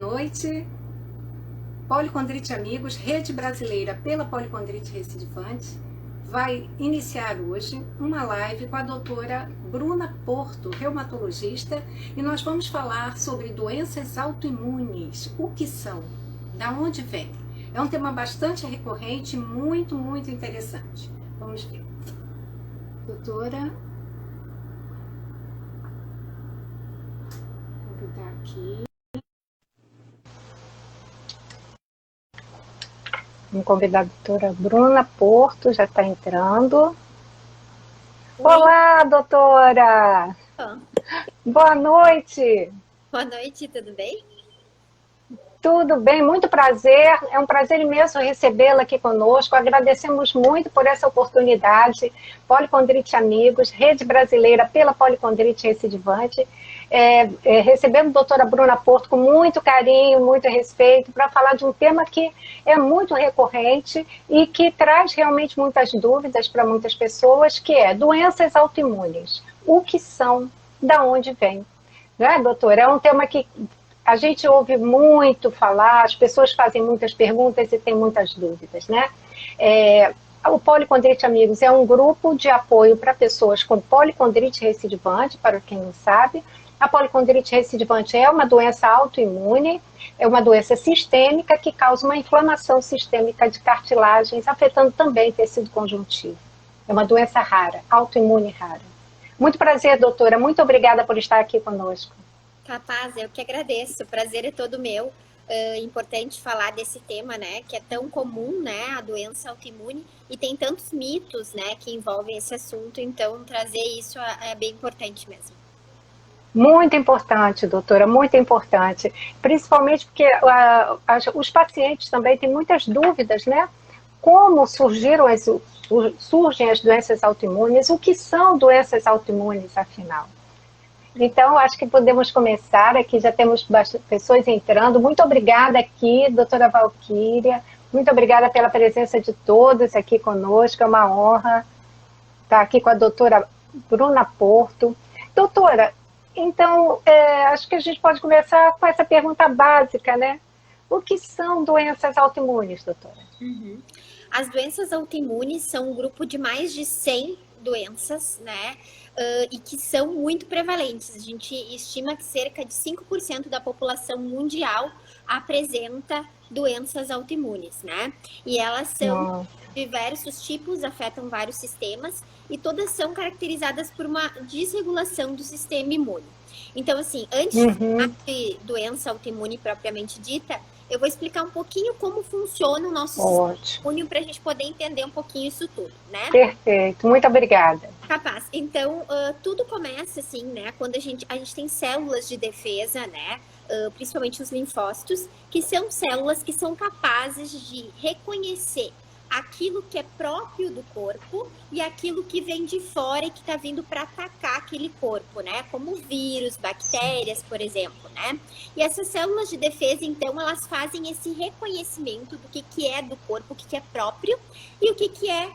Noite, Policondrite Amigos, Rede Brasileira pela Policondrite Recidivante, vai iniciar hoje uma live com a doutora Bruna Porto, reumatologista, e nós vamos falar sobre doenças autoimunes, o que são, da onde vem. É um tema bastante recorrente, muito interessante. Vamos ver. Doutora, vou convidar aqui. Vamos convidar a doutora Bruna Porto, já está entrando. Oi. Olá, doutora! Boa noite! Boa noite, tudo bem? Tudo bem, muito prazer. É um prazer imenso recebê-la aqui conosco. Agradecemos muito por essa oportunidade. Policondrite Amigos, Rede Brasileira pela Policondrite Recidivante. Recebendo a doutora Bruna Porto com muito carinho, muito respeito, para falar de um tema que é muito recorrente e que traz realmente muitas dúvidas para muitas pessoas, que é doenças autoimunes. O que são? Da onde vem? Né, doutora? É um tema que a gente ouve muito falar, as pessoas fazem muitas perguntas e têm muitas dúvidas, né? O Policondrite Amigos é um grupo de apoio para pessoas com policondrite recidivante, para quem não sabe. A policondrite recidivante é uma doença autoimune, é uma doença sistêmica que causa uma inflamação sistêmica de cartilagens, afetando também tecido conjuntivo. É uma doença rara, autoimune rara. Muito prazer, doutora. Muito obrigada por estar aqui conosco. Capaz, eu que agradeço. O prazer é todo meu. Importante falar desse tema, né, que é tão comum, né, a doença autoimune, e tem tantos mitos, né, que envolvem esse assunto, então trazer isso é bem importante mesmo. Muito importante, doutora, muito importante. Principalmente porque os pacientes também têm muitas dúvidas, né? Como surgem as doenças autoimunes, o que são doenças autoimunes, afinal? Então, acho que podemos começar. Aqui já temos bastante pessoas entrando. Muito obrigada aqui, doutora Valquíria. Muito obrigada pela presença de todos aqui conosco. É uma honra estar aqui com a doutora Bruna Porto. Doutora, então, acho que a gente pode começar com essa pergunta básica, né? O que são doenças autoimunes, doutora? Uhum. As doenças autoimunes são um grupo de mais de 100 doenças, né? E que são muito prevalentes. A gente estima que cerca de 5% da população mundial apresenta doenças autoimunes, né? E elas são diversos tipos, afetam vários sistemas, e todas são caracterizadas por uma desregulação do sistema imune. Então, assim, antes de doença autoimune propriamente dita, eu vou explicar um pouquinho como funciona o nosso sistema imune para a gente poder entender um pouquinho isso tudo, né? Perfeito, muito obrigada. Capaz. Então, tudo começa assim, né? Quando a gente tem células de defesa, né? Principalmente os linfócitos, que são células que são capazes de reconhecer aquilo que é próprio do corpo e aquilo que vem de fora e que está vindo para atacar aquele corpo, né? Como vírus, bactérias, por exemplo, né? E essas células de defesa, então, elas fazem esse reconhecimento do que é do corpo, o que é próprio e o que é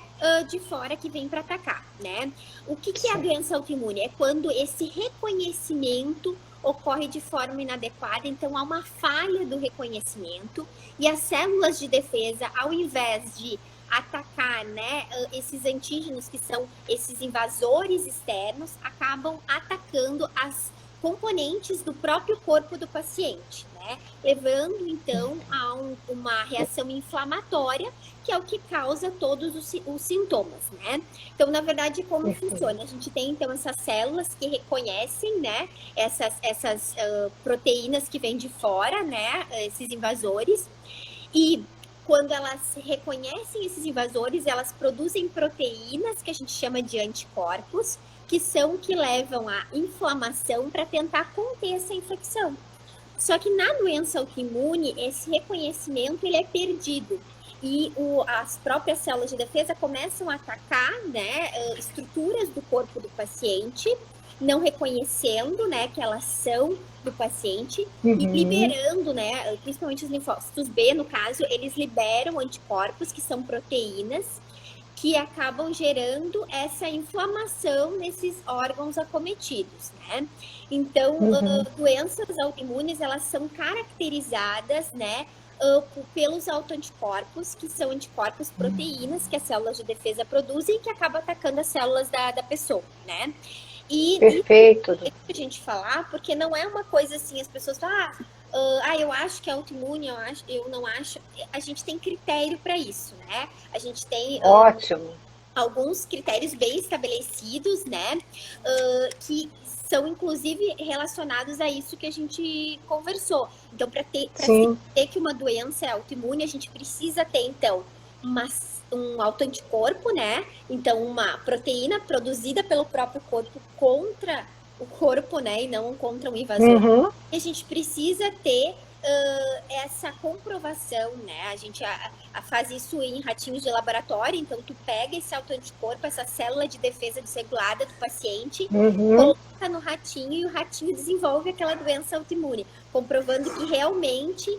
de fora que vem para atacar, né? O que é a doença autoimune? É quando esse reconhecimento ocorre de forma inadequada, então há uma falha do reconhecimento e as células de defesa, ao invés de atacar, né, esses antígenos, que são esses invasores externos, acabam atacando as componentes do próprio corpo do paciente, né, levando então a uma reação inflamatória, que é o que causa todos os sintomas, né? Então, na verdade, como funciona? A gente tem, então, essas células que reconhecem, né, essas proteínas que vêm de fora, né, esses invasores, e quando elas reconhecem esses invasores, elas produzem proteínas que a gente chama de anticorpos, que são que levam à inflamação para tentar conter essa infecção. Só que na doença autoimune, esse reconhecimento ele é perdido. E as próprias células de defesa começam a atacar, né, estruturas do corpo do paciente, não reconhecendo, né, que elas são do paciente e liberando, né, principalmente os linfócitos B, no caso, eles liberam anticorpos, que são proteínas, que acabam gerando essa inflamação nesses órgãos acometidos, né? Então, doenças autoimunes, elas são caracterizadas, né, pelos autoanticorpos, que são anticorpos proteínas que as células de defesa produzem, que acabam atacando as células da pessoa, né? Perfeito. E a gente falar, porque não é uma coisa assim, as pessoas falam, eu acho que é autoimune, eu não acho. A gente tem critério para isso, né? A gente tem ótimo, alguns critérios bem estabelecidos, né? Que são, inclusive, relacionados a isso que a gente conversou. Então, para ter que uma doença é autoimune, a gente precisa ter, então, um autoanticorpo, né? Então, uma proteína produzida pelo próprio corpo contra o corpo, né? E não contra um invasor. E a gente precisa ter essa comprovação, né? A gente faz isso em ratinhos de laboratório, então tu pega esse autoanticorpo, essa célula de defesa desregulada do paciente, coloca no ratinho e o ratinho desenvolve aquela doença autoimune, comprovando que realmente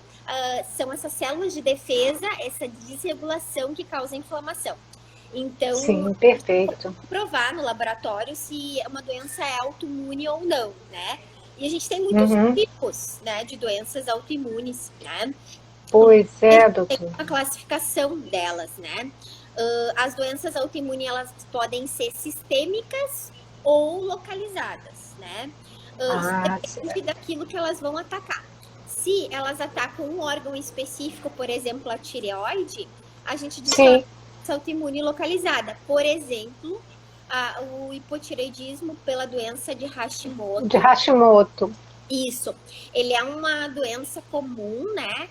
são essas células de defesa, essa desregulação que causa a inflamação. Então, sim, perfeito. Provar no laboratório se uma doença é autoimune ou não, né? E a gente tem muitos tipos, né, de doenças autoimunes, né? Pois é, doutor. Tem uma classificação delas, né? As doenças autoimunes, elas podem ser sistêmicas ou localizadas, né? Depende daquilo que elas vão atacar. Se elas atacam um órgão específico, por exemplo, a tireoide, a gente diz que é autoimune localizada. Por exemplo, o hipotireoidismo pela doença de Hashimoto. De Hashimoto. Isso. Ele é uma doença comum, né?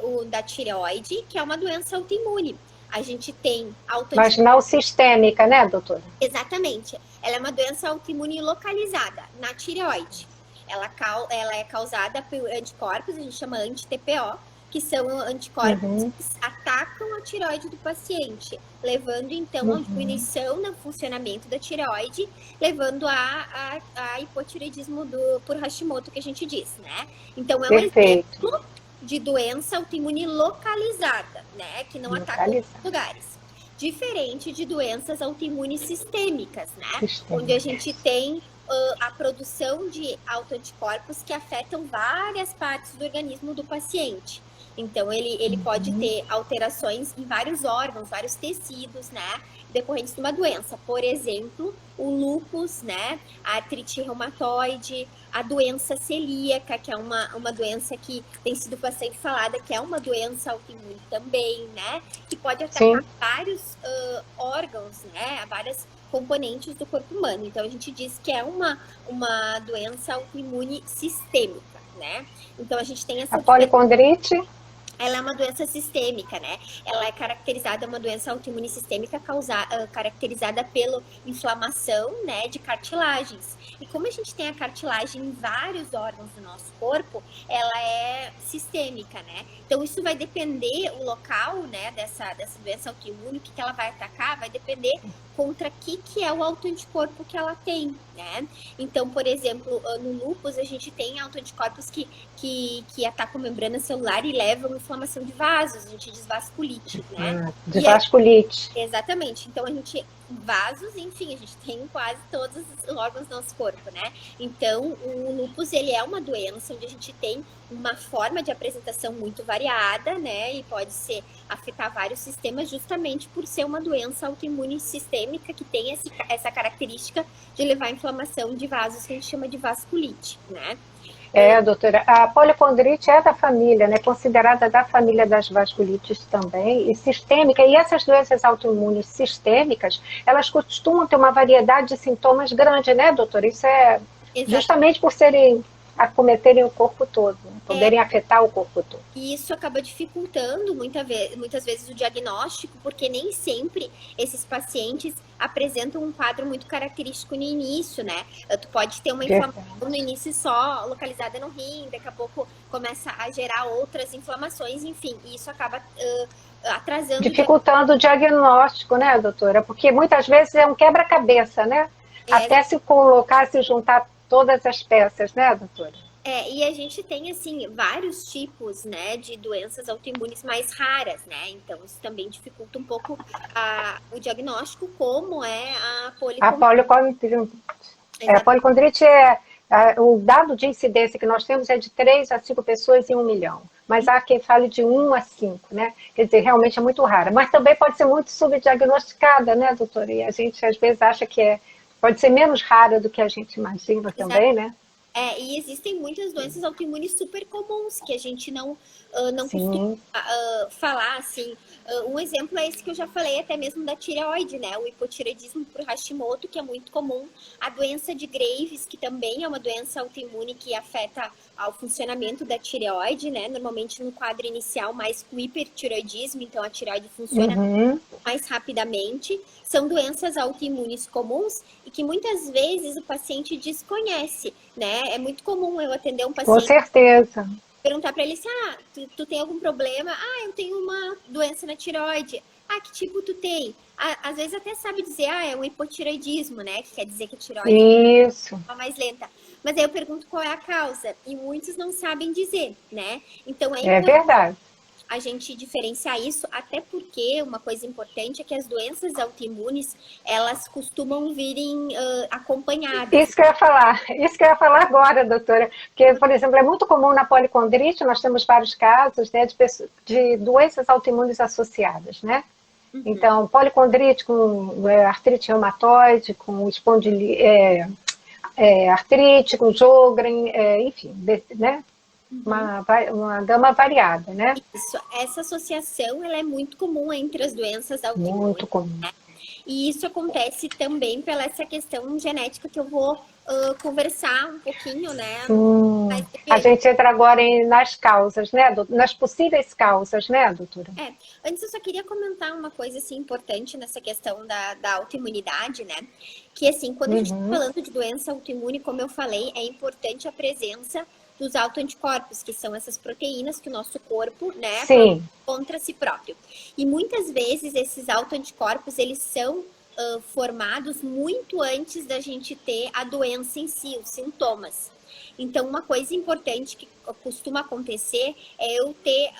O da tireoide, que é uma doença autoimune. A gente tem Mas não sistêmica, né, doutora? Exatamente. Ela é uma doença autoimune localizada na tireoide. Ela é causada por anticorpos, a gente chama anti-TPO, que são anticorpos que atacam a tireoide do paciente, levando então a diminuição no funcionamento da tireoide, levando a hipotireoidismo por Hashimoto, que a gente diz, né? Então é um exemplo de doença autoimune localizada, né? Que não ataca outros lugares. Diferente de doenças autoimunes sistêmicas, né? Onde a gente tem a produção de autoanticorpos que afetam várias partes do organismo do paciente. Então, ele pode ter alterações em vários órgãos, vários tecidos, né? Decorrentes de uma doença. Por exemplo, o lúpus, né? A artrite reumatoide, a doença celíaca, que é uma doença que tem sido bastante falada, que é uma doença autoimune também, né? Que pode atacar vários órgãos, né? Várias componentes do corpo humano. Então, a gente diz que é uma doença autoimune sistêmica, né? Então, a gente tem essa... A policondrite? Ela é uma doença sistêmica, né? Ela é caracterizada, uma doença autoimune sistêmica caracterizada pela inflamação, né, de cartilagens. E como a gente tem a cartilagem em vários órgãos do nosso corpo, ela é sistêmica, né? Então, isso vai depender, o local, né, dessa doença autoimune, o que ela vai atacar, vai depender contra que é o autoanticorpo que ela tem, né? Então, por exemplo, no lúpus, a gente tem autoanticorpos que atacam a membrana celular e levam inflamação de vasos, a gente diz vasculite, né? De vasculite. Exatamente. Então, a gente... vasos, enfim, a gente tem quase todos os órgãos do nosso corpo, né? Então, o lúpus, ele é uma doença onde a gente tem uma forma de apresentação muito variada, né? E pode afetar vários sistemas justamente por ser uma doença autoimune sistêmica que tem essa característica de levar à inflamação de vasos que a gente chama de vasculite, né? Doutora, a policondrite é da família, né? Considerada da família das vasculites também, e sistêmica. E essas doenças autoimunes sistêmicas, elas costumam ter uma variedade de sintomas grande, né, doutora? Isso é justamente por acometerem o corpo todo, né? Poderem afetar o corpo todo. E isso acaba dificultando muitas vezes o diagnóstico, porque nem sempre esses pacientes apresentam um quadro muito característico no início, né? Tu pode ter uma inflamação no início só localizada no rim, daqui a pouco começa a gerar outras inflamações, enfim, e isso acaba atrasando... Dificultando o diagnóstico, né, doutora? Porque muitas vezes é um quebra-cabeça, né? Até se juntar todas as peças, né, doutora? E a gente tem, assim, vários tipos, né, de doenças autoimunes mais raras, né? Então, isso também dificulta um pouco o diagnóstico, como é a A policondrite. policondrite o dado de incidência que nós temos é de 3 a 5 pessoas em 1 milhão. Mas há quem fale de 1 a 5, né? Quer dizer, realmente é muito rara. Mas também pode ser muito subdiagnosticada, né, doutora? E a gente às vezes acha que pode ser menos rara do que a gente imagina também, né? E existem muitas doenças autoimunes super comuns que a gente não costuma Sim. falar, assim. Um exemplo é esse que eu já falei, até mesmo da tireoide, né? O hipotireoidismo por Hashimoto, que é muito comum. A doença de Graves, que também é uma doença autoimune que afeta ao funcionamento da tireoide, né? Normalmente no quadro inicial, mais com hipertireoidismo, então a tireoide funciona mais rapidamente. São doenças autoimunes comuns e que muitas vezes o paciente desconhece, né? É muito comum eu atender um paciente. Com certeza. Perguntar para ele assim, tu tem algum problema? Eu tenho uma doença na tireoide. Que tipo tu tem? Às vezes até sabe dizer, é um hipotireoidismo, né? Que quer dizer que a tireoide é mais lenta. Mas aí eu pergunto qual é a causa. E muitos não sabem dizer, né? Então é verdade. A gente diferenciar isso, até porque uma coisa importante é que as doenças autoimunes, elas costumam virem acompanhadas. Isso que eu ia falar agora, doutora. Porque, por exemplo, é muito comum na policondrite, nós temos vários casos, né, de doenças autoimunes associadas, né? Então, policondrite com artrite reumatoide, com artrite, com Sjögren, enfim, né? Uma gama variada, né? Isso, essa associação ela é muito comum entre as doenças autoimunes. Muito comum. Né? E isso acontece também pela essa questão genética que eu vou conversar um pouquinho, né? A gente entra agora nas causas, né? Nas possíveis causas, né, doutora? Antes eu só queria comentar uma coisa assim, importante nessa questão da autoimunidade, né? Que assim, quando a gente está falando de doença autoimune, como eu falei, é importante a presença dos autoanticorpos, que são essas proteínas que o nosso corpo, né, contra si próprio. E muitas vezes esses autoanticorpos, eles são formados muito antes da gente ter a doença em si, os sintomas. Então, uma coisa importante que costuma acontecer é eu ter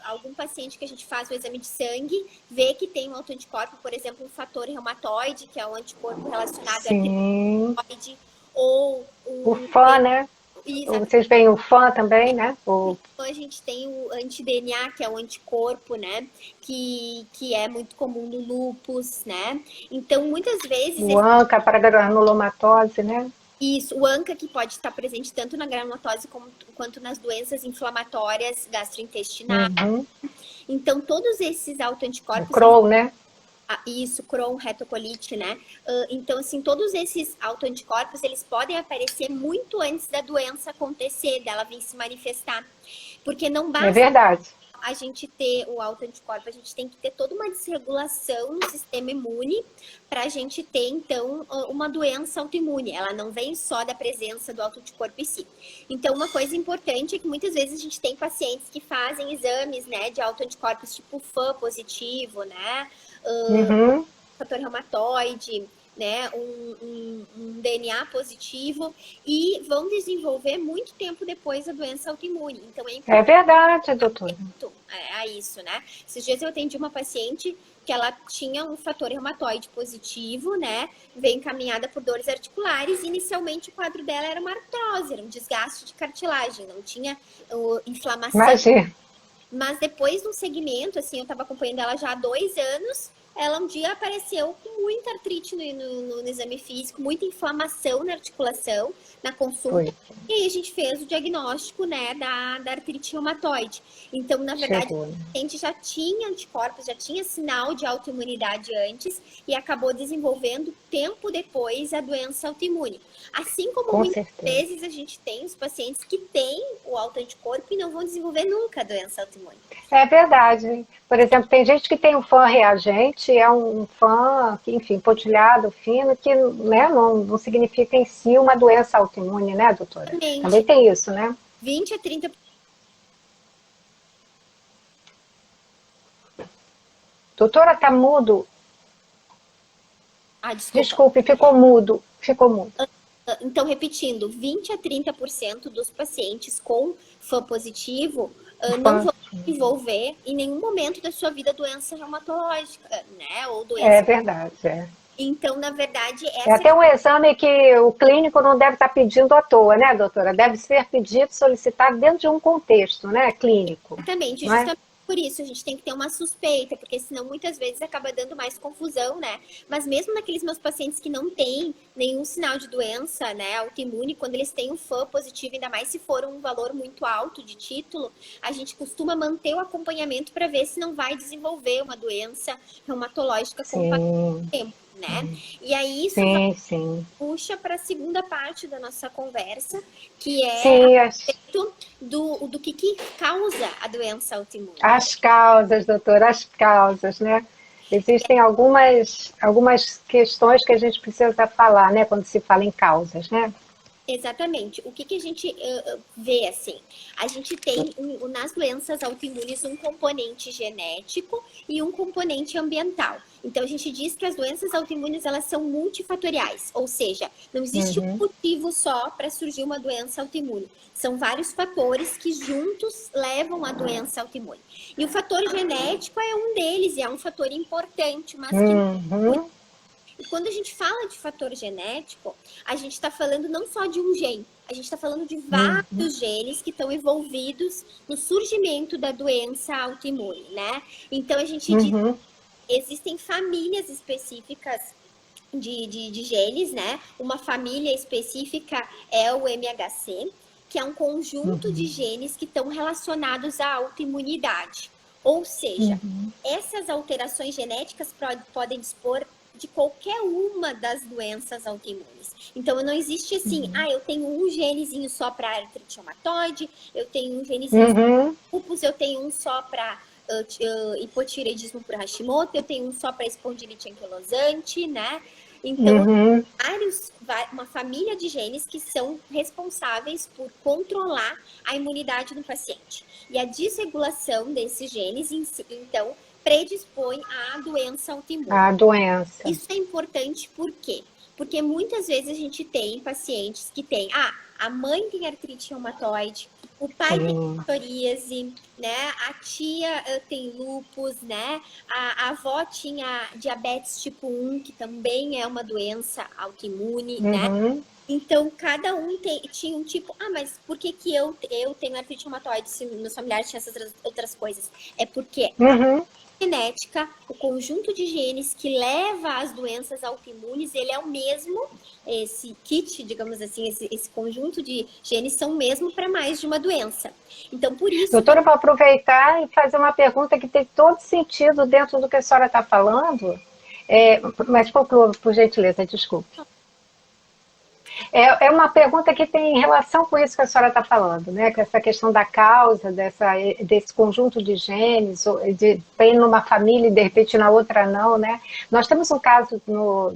algum paciente que a gente faz o exame de sangue, ver que tem um autoanticorpo, por exemplo, um fator reumatoide, que é um anticorpo relacionado à tireoide, ou o FAN, né? Exatamente. Vocês veem o FAN também, né? A gente tem o anti-DNA, que é o anticorpo, né? Que é muito comum no lúpus, né? Então, muitas vezes... O ANCA para granulomatose, né? Isso, o ANCA que pode estar presente tanto na granulomatose quanto nas doenças inflamatórias gastrointestinais. Então, todos esses autoanticorpos... O Crohn, né? Isso, Crohn, retocolite, né? Então, assim, todos esses autoanticorpos, eles podem aparecer muito antes da doença acontecer, dela vir se manifestar. Porque não basta a gente ter o autoanticorpo, a gente tem que ter toda uma desregulação no sistema imune para a gente ter, então, uma doença autoimune. Ela não vem só da presença do autoanticorpo em si. Então, uma coisa importante é que muitas vezes a gente tem pacientes que fazem exames, né, de autoanticorpos tipo FAN positivo, né? Fator reumatoide, né, um DNA positivo, e vão desenvolver muito tempo depois a doença autoimune. Então, é verdade, doutora. Isso, né? Esses dias eu atendi uma paciente que ela tinha um fator reumatoide positivo, né? Veio encaminhada por dores articulares. Inicialmente, o quadro dela era uma artrose, era um desgaste de cartilagem, não tinha inflamação. Imagina. Mas depois do segmento, assim, eu estava acompanhando ela já há 2 anos, ela um dia apareceu com muita artrite no exame físico, muita inflamação na articulação, na consulta. E aí a gente fez o diagnóstico, né, da artrite reumatoide. Então, na verdade, a gente já tinha anticorpos, já tinha sinal de autoimunidade antes e acabou desenvolvendo tempo depois a doença autoimune. Assim como muitas vezes a gente tem os pacientes que têm o autoanticorpo e não vão desenvolver nunca a doença autoimune. É verdade. Por exemplo, tem gente que tem um FAN reagente, é um FAN, enfim, pontilhado, fino, que, né, não significa em si uma doença autoimune, né, doutora? Também tem isso, né? 20 a 30%. Doutora, tá mudo. Desculpa. Desculpe, ficou mudo. Ficou mudo. Então, repetindo, 20 a 30% dos pacientes com FAM positivo não vão desenvolver em nenhum momento da sua vida doença reumatológica, né? Ou doença. É verdade, é. Então, na verdade, É até um exame que o clínico não deve estar pedindo à toa, né, doutora? Deve ser pedido, solicitado dentro de um contexto, né, clínico. Exatamente, justamente por isso a gente tem que ter uma suspeita, porque senão muitas vezes acaba dando mais confusão, né? Mas mesmo naqueles meus pacientes que não têm nenhum sinal de doença, né, autoimune, quando eles têm um FAM positivo, ainda mais se for um valor muito alto de título, a gente costuma manter o acompanhamento para ver se não vai desenvolver uma doença reumatológica com o tempo. Né? E aí isso puxa para a segunda parte da nossa conversa, que é a respeito do que causa a doença autoimune. As causas, doutora, as causas, né? Existem algumas questões que a gente precisa falar, né, quando se fala em causas, né? Exatamente. O que a gente vê assim? A gente tem nas doenças autoimunes um componente genético e um componente ambiental. Então a gente diz que as doenças autoimunes elas são multifatoriais, ou seja, não existe um motivo só para surgir uma doença autoimune. São vários fatores que juntos levam à doença autoimune. E o fator genético é um deles, e é um fator importante, mas que e quando a gente fala de fator genético, a gente está falando não só de um gene, a gente está falando de vários genes que estão envolvidos no surgimento da doença autoimune, né? Então, a gente diz que existem famílias específicas de genes, né? Uma família específica é o MHC, que é um conjunto de genes que estão relacionados à autoimunidade. Ou seja, essas alterações genéticas podem dispor de qualquer uma das doenças autoimunes. Então, não existe assim, eu tenho um genezinho só para artrite reumatoide, eu tenho um genezinho para lúpus, eu tenho um só para hipotireoidismo por Hashimoto, eu tenho um só para espondilite anquilosante, né? Então, uma família de genes que são responsáveis por controlar a imunidade do paciente. E a desregulação desses genes, então, predispõe à doença autoimune. A doença. Isso é importante por quê? Porque muitas vezes a gente tem pacientes que têm, a mãe tem artrite reumatoide, o pai tem psoríase, né? A tia tem lúpus, né? A avó tinha diabetes tipo 1, que também é uma doença autoimune, né? Então, cada um tinha um tipo, mas por que eu tenho artrite reumatoide se meus familiares tinham essas outras coisas? É porque genética, o conjunto de genes que leva às doenças autoimunes, ele é o mesmo, esse kit, digamos assim, esse conjunto de genes são o mesmo para mais de uma doença. Então, por isso... Doutora, para aproveitar e fazer uma pergunta que tem todo sentido dentro do que a senhora está falando, mas por gentileza, desculpe. É uma pergunta que tem relação com isso que a senhora está falando, né? Com essa questão da causa, desse conjunto de genes, de ir numa família e de repente na outra não, né? Nós temos um caso no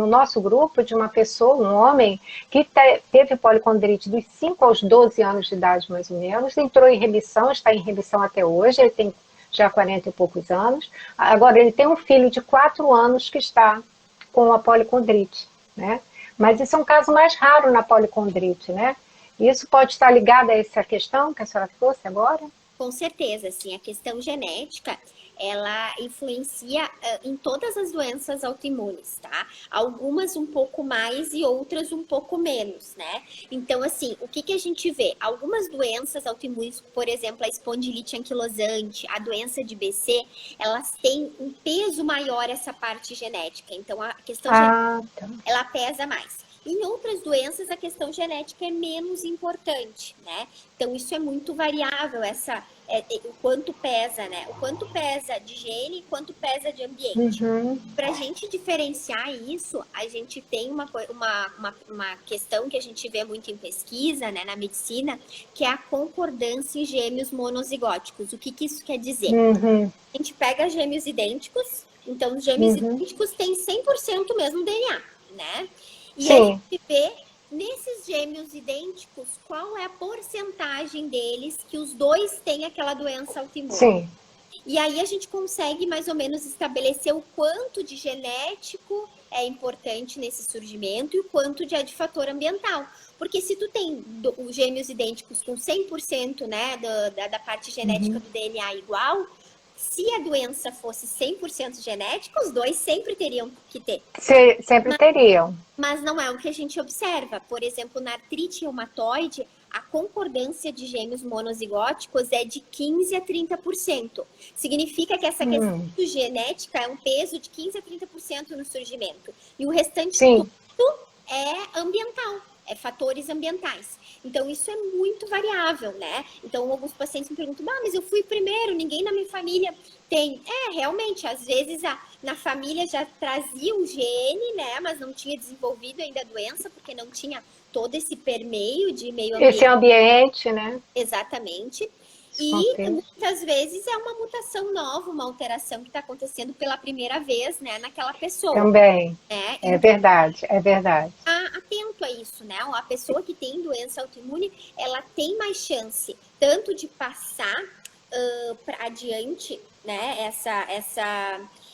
nosso grupo de uma pessoa, um homem, que teve policondrite dos 5 aos 12 anos de idade, mais ou menos, entrou em remissão, está em remissão até hoje, ele tem já 40 e poucos anos. Agora, ele tem um filho de 4 anos que está com a policondrite, né? Mas isso é um caso mais raro na policondrite, né? Isso pode estar ligado a essa questão que a senhora trouxe agora? Com certeza, sim. A questão genética, ela influencia em todas as doenças autoimunes, tá? Algumas um pouco mais e outras um pouco menos, né? Então, assim, o que a gente vê? Algumas doenças autoimunes, por exemplo, a espondilite anquilosante, a doença de BC, elas têm um peso maior essa parte genética. Então, a questão genética, ela pesa mais. Em outras doenças, a questão genética é menos importante, né? Então, isso é muito variável, o quanto pesa, né? O quanto pesa de gene e quanto pesa de ambiente. Para a gente diferenciar isso, a gente tem uma questão que a gente vê muito em pesquisa, né, na medicina, que é a concordância em gêmeos monozigóticos. O que isso quer dizer? A gente pega gêmeos idênticos, então os gêmeos idênticos têm 100% o mesmo DNA, né? E a gente vê, nesses gêmeos idênticos, qual é a porcentagem deles que os dois têm aquela doença autoimune. E aí a gente consegue mais ou menos estabelecer o quanto de genético é importante nesse surgimento e o quanto de fator ambiental. Porque se tu tem os gêmeos idênticos com 100%, né, da parte genética do DNA igual, se a doença fosse 100% genética, os dois sempre teriam que ter. Sempre teriam. Mas não é o que a gente observa. Por exemplo, na artrite reumatoide, a concordância de gêmeos monozigóticos é de 15% a 30%. Significa que essa questão genética é um peso de 15% a 30% no surgimento. E o restante tudo é ambiental, é fatores ambientais. Então, isso é muito variável, né? Então, alguns pacientes me perguntam, mas eu fui primeiro, ninguém na minha família tem. Realmente, às vezes na família já trazia o gene, né? Mas não tinha desenvolvido ainda a doença, porque não tinha todo esse permeio de meio ambiente. Esse ambiente, né? Exatamente. E muitas vezes é uma mutação nova, uma alteração que está acontecendo pela primeira vez, né, naquela pessoa. Também. É verdade, é verdade. Atento a isso, né? A pessoa que tem doença autoimune, ela tem mais chance tanto de passar para adiante, né,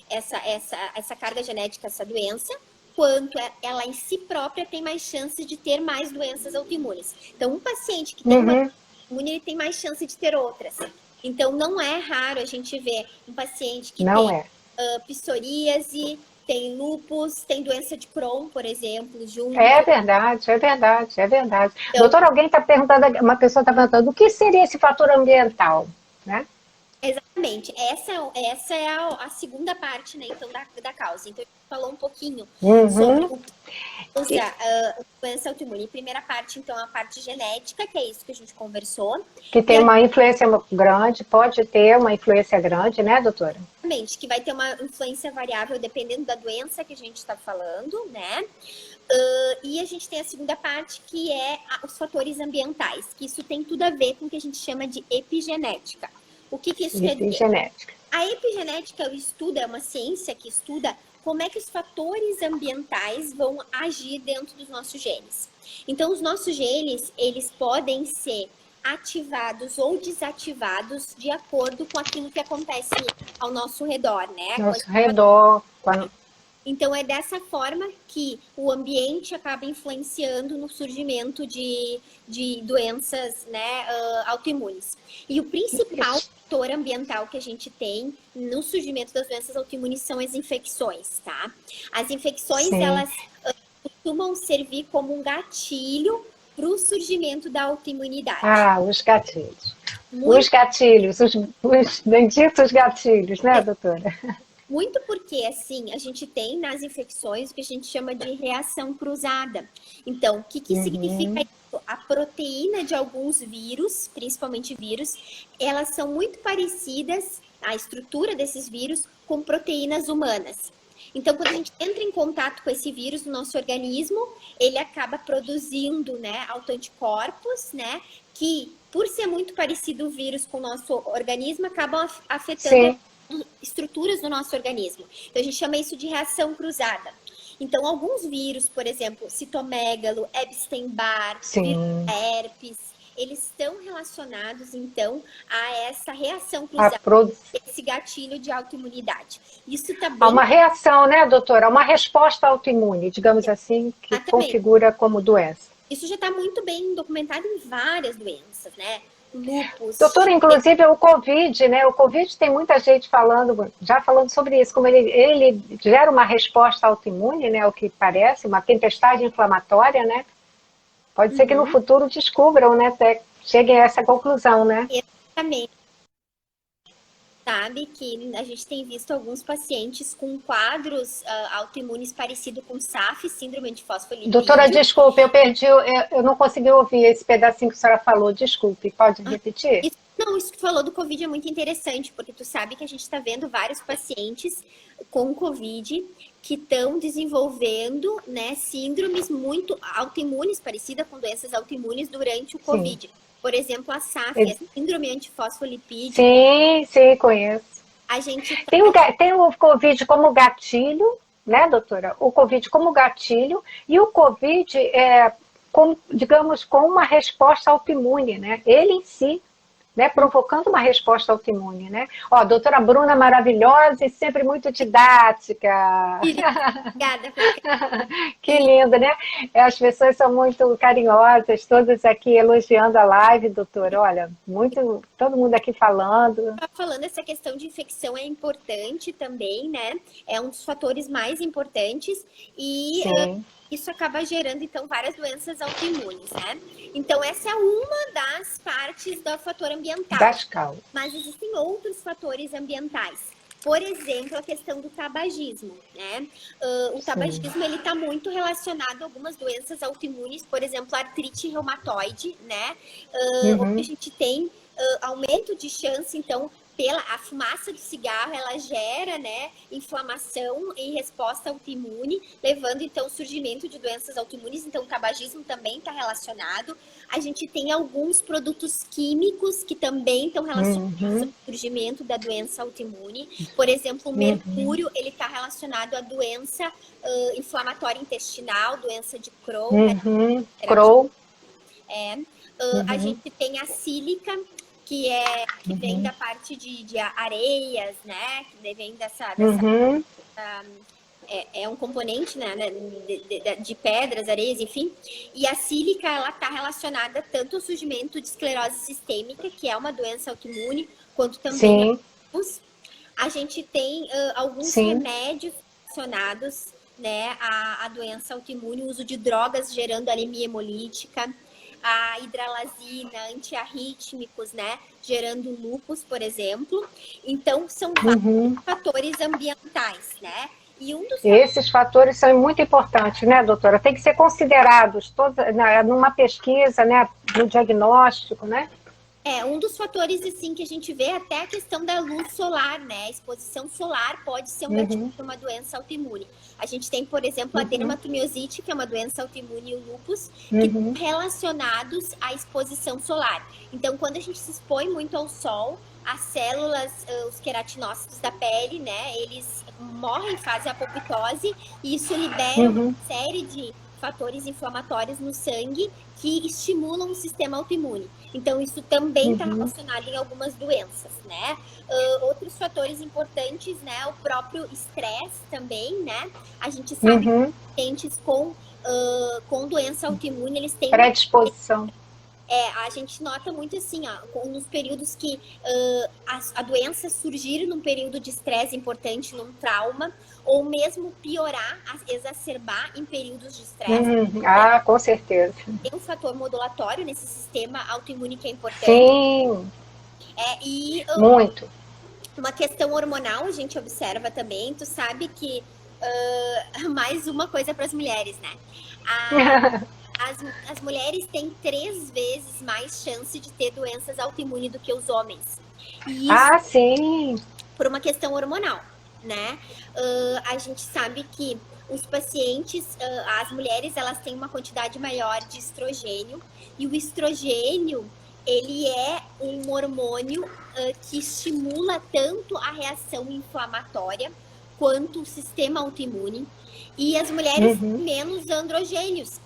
essa carga genética, essa doença, quanto ela em si própria tem mais chance de ter mais doenças autoimunes. Então, um paciente que tem uma doença autoimune, ele tem mais chance de ter outras. Então, não é raro a gente ver um paciente que tem psoríase, tem lúpus, tem doença de Crohn, por exemplo, junto. É verdade, é verdade, é verdade. Então, doutora, alguém está perguntando, uma pessoa está perguntando, o que seria esse fator ambiental, né? Exatamente. Essa é a segunda parte, né, então, da causa. Então, a gente falou um pouquinho sobre a doença autoimune. Primeira parte, então, a parte genética, que é isso que a gente conversou. Que tem uma influência grande, pode ter uma influência grande, né, doutora? Exatamente, que vai ter uma influência variável dependendo da doença que a gente está falando, né? E a gente tem a segunda parte, que é os fatores ambientais, que isso tem tudo a ver com o que a gente chama de epigenética. O que isso quer dizer? A epigenética é uma ciência que estuda como é que os fatores ambientais vão agir dentro dos nossos genes. Então, os nossos genes, eles podem ser ativados ou desativados de acordo com aquilo que acontece ao nosso redor, né? Nosso redor. Então, é dessa forma que o ambiente acaba influenciando no surgimento de doenças, né, autoimunes. E o principal fator ambiental que a gente tem no surgimento das doenças autoimunes são as infecções, tá? As infecções, elas costumam servir como um gatilho para o surgimento da autoimunidade. Os gatilhos. Os gatilhos, os benditos gatilhos, né, doutora? Muito porque, assim, a gente tem nas infecções o que a gente chama de reação cruzada. Então, o que significa isso? A proteína de alguns vírus, principalmente vírus, elas são muito parecidas, a estrutura desses vírus, com proteínas humanas. Então, quando a gente entra em contato com esse vírus no nosso organismo, ele acaba produzindo, né, autoanticorpos, né, que, por ser muito parecido o vírus com o nosso organismo, acabam afetando estruturas do nosso organismo. Então, a gente chama isso de reação cruzada. Então, alguns vírus, por exemplo, citomegalo, Epstein-Barr, herpes, eles estão relacionados, então, a essa reação cruzada, esse gatilho de autoimunidade. Isso tá bem... uma reação, né, doutora? Uma resposta autoimune, digamos assim, que configura como doença. Isso já está muito bem documentado em várias doenças, né? Lúpus. Doutora, inclusive o Covid, né? O Covid tem muita gente já falando sobre isso, como ele gera uma resposta autoimune, né? O que parece, uma tempestade inflamatória, né? Pode ser que no futuro descubram, né? Até cheguem a essa conclusão, né? Exatamente. Sabe que a gente tem visto alguns pacientes com quadros autoimunes parecidos com SAF, síndrome de fosfolipídio. Doutora, desculpe, eu perdi, eu não consegui ouvir esse pedacinho que a senhora falou, desculpe, pode repetir? Isso que falou do Covid é muito interessante, porque tu sabe que a gente está vendo vários pacientes com Covid que estão desenvolvendo, né, síndromes muito autoimunes, parecidas com doenças autoimunes durante o Covid. Por exemplo, a SAF, a síndrome antifosfolipídica. Sim, conheço. A gente tem o Covid como gatilho, né, doutora? O Covid como gatilho e o Covid, digamos, com uma resposta autoimune, né? Ele em si né, provocando uma resposta autoimune, né? Ó, a doutora Bruna maravilhosa e sempre muito didática. Obrigada. Que linda, né? As pessoas são muito carinhosas, todas aqui elogiando a live, doutora. Olha, muito, todo mundo aqui falando. Falando, essa questão de infecção é importante também, né? É um dos fatores mais importantes e isso acaba gerando, então, várias doenças autoimunes, né? Então, essa é uma das partes do fator ambiental. Das causas. Mas existem outros fatores ambientais. Por exemplo, a questão do tabagismo, né? O tabagismo, ele está muito relacionado a algumas doenças autoimunes, por exemplo, artrite reumatoide, né? Onde a gente tem aumento de chance, então, a fumaça do cigarro, ela gera, né, inflamação e resposta autoimune, levando, então, ao surgimento de doenças autoimunes. Então, o tabagismo também está relacionado. A gente tem alguns produtos químicos que também estão relacionados ao surgimento da doença autoimune. Por exemplo, o mercúrio, ele está relacionado à doença inflamatória intestinal, doença de Crohn. Crohn. A gente tem a sílica, que vem da parte de areias, né? Que vem dessa é um componente, né, de pedras, areias, enfim. E a sílica, ela está relacionada tanto ao surgimento de esclerose sistêmica, que é uma doença autoimune, quanto também a gente tem alguns remédios relacionados, né, à doença autoimune, o uso de drogas gerando anemia hemolítica, a hidralazina, antiarrítmicos, né, gerando lúpus, por exemplo. Então, são vários fatores ambientais, né? E esses fatores são muito importantes, né, doutora? Tem que ser considerados numa pesquisa, né, no diagnóstico, né? Um dos fatores, assim, que a gente vê até a questão da luz solar, né? A exposição solar pode ser um gatilho para uma doença autoimune. A gente tem, por exemplo, a dermatomiosite, que é uma doença autoimune, e o lúpus, que estão relacionados à exposição solar. Então, quando a gente se expõe muito ao sol, as células, os queratinócitos da pele, né? Eles morrem, fazem apoptose, e isso libera uma série de fatores inflamatórios no sangue que estimulam o sistema autoimune. Então, isso também está relacionado em algumas doenças, né? Outros fatores importantes, né? O próprio estresse também, né? A gente sabe que pacientes com doença autoimune, eles têm predisposição. A gente nota muito assim, ó, nos períodos que a doença surgir num período de estresse importante, num trauma, ou mesmo piorar, exacerbar em períodos de estresse. Com certeza. Tem um fator modulatório nesse sistema autoimune que é importante. Sim. Muito. Uma questão hormonal a gente observa também. Tu sabe que mais uma coisa para as mulheres, né? As mulheres têm 3 vezes mais chance de ter doenças autoimunes do que os homens. E isso, sim. Por uma questão hormonal, né? A gente sabe que os pacientes, as mulheres, elas têm uma quantidade maior de estrogênio. E o estrogênio, ele é um hormônio que estimula tanto a reação inflamatória quanto o sistema autoimune. E as mulheres têm menos androgênios,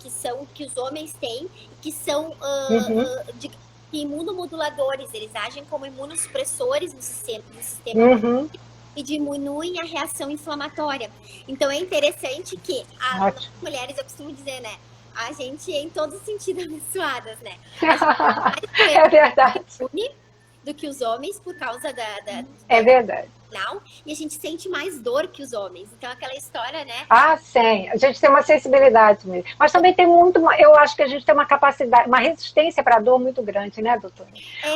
que os homens têm, que são imunomoduladores. Eles agem como imunossupressores no sistema e diminuem a reação inflamatória. Então, é interessante que as mulheres, eu costumo dizer, né? A gente é em todos os sentidos abençoadas, né? É verdade. Do que os homens por causa É verdade. E a gente sente mais dor que os homens. Então, aquela história, né? Sim. A gente tem uma sensibilidade mesmo. Mas também tem eu acho que a gente tem uma capacidade, uma resistência para a dor muito grande, né, doutora?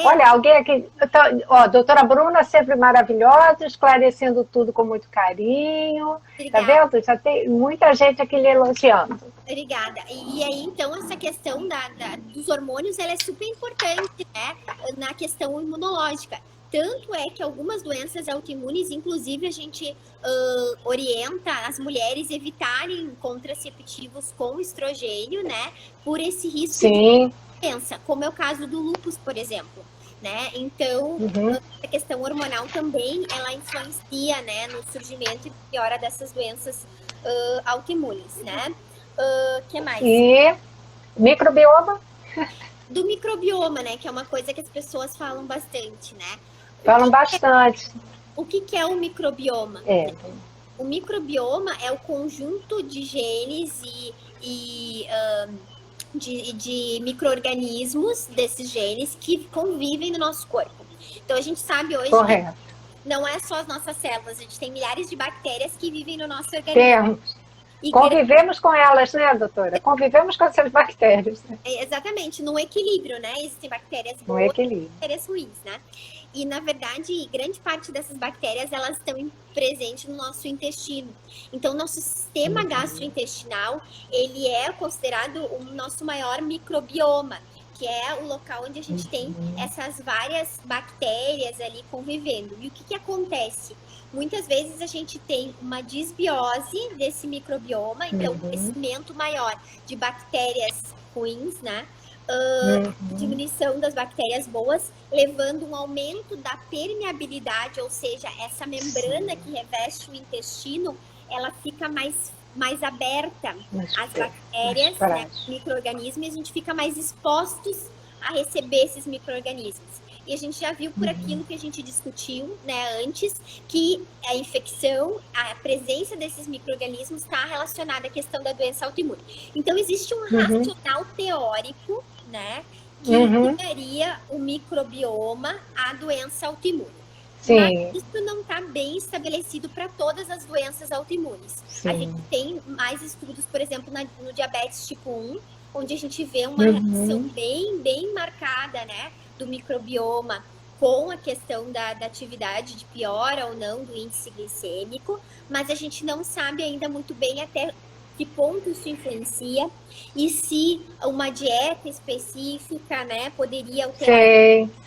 Olha, alguém aqui... doutora Bruna, sempre maravilhosa, esclarecendo tudo com muito carinho. Obrigada. Tá vendo? Já tem muita gente aqui lhe elogiando. Obrigada. E aí, então, essa questão dos hormônios, ela é super importante, né? Na questão imunológica. Tanto é que algumas doenças autoimunes, inclusive, a gente orienta as mulheres evitarem contraceptivos com estrogênio, né? Por esse risco de doença, como é o caso do lúpus, por exemplo. Né? Então, a questão hormonal também, ela influencia, né, no surgimento e piora dessas doenças autoimunes, né? Que mais? E microbioma? do microbioma, né? Que é uma coisa que as pessoas falam bastante, né? Falam bastante. O que é o microbioma? É. O microbioma é o conjunto de genes e de micro-organismos desses genes que convivem no nosso corpo. Então, a gente sabe hoje Correto. que não é só as nossas células, a gente tem milhares de bactérias que vivem no nosso organismo. Temos. Convivemos com elas, né, doutora? Convivemos com essas bactérias. Né? Exatamente, num equilíbrio, né? Existem bactérias boas e bactérias ruins, né? E, na verdade, grande parte dessas bactérias, elas estão presentes no nosso intestino. Então, nosso sistema gastrointestinal, ele é considerado o nosso maior microbioma, que é o local onde a gente tem essas várias bactérias ali convivendo. E o que acontece? Muitas vezes a gente tem uma disbiose desse microbioma, então um crescimento maior de bactérias ruins, né? Diminuição das bactérias boas, levando um aumento da permeabilidade, ou seja, essa membrana que reveste o intestino, ela fica mais aberta às bactérias, né, micro-organismos, e a gente fica mais expostos a receber esses micro-organismos. E a gente já viu por aquilo que a gente discutiu, né, antes, que a infecção, a presença desses micro-organismos está relacionada à questão da doença autoimune. Então, existe um racional teórico, né, que ligaria o microbioma à doença autoimune. Sim. Mas isso não está bem estabelecido para todas as doenças autoimunes. Sim. A gente tem mais estudos, por exemplo, no diabetes tipo 1, onde a gente vê uma relação bem marcada, né, do microbioma com a questão da atividade de piora ou não do índice glicêmico, mas a gente não sabe ainda muito bem até que ponto isso influencia e se uma dieta específica, né, poderia alterar.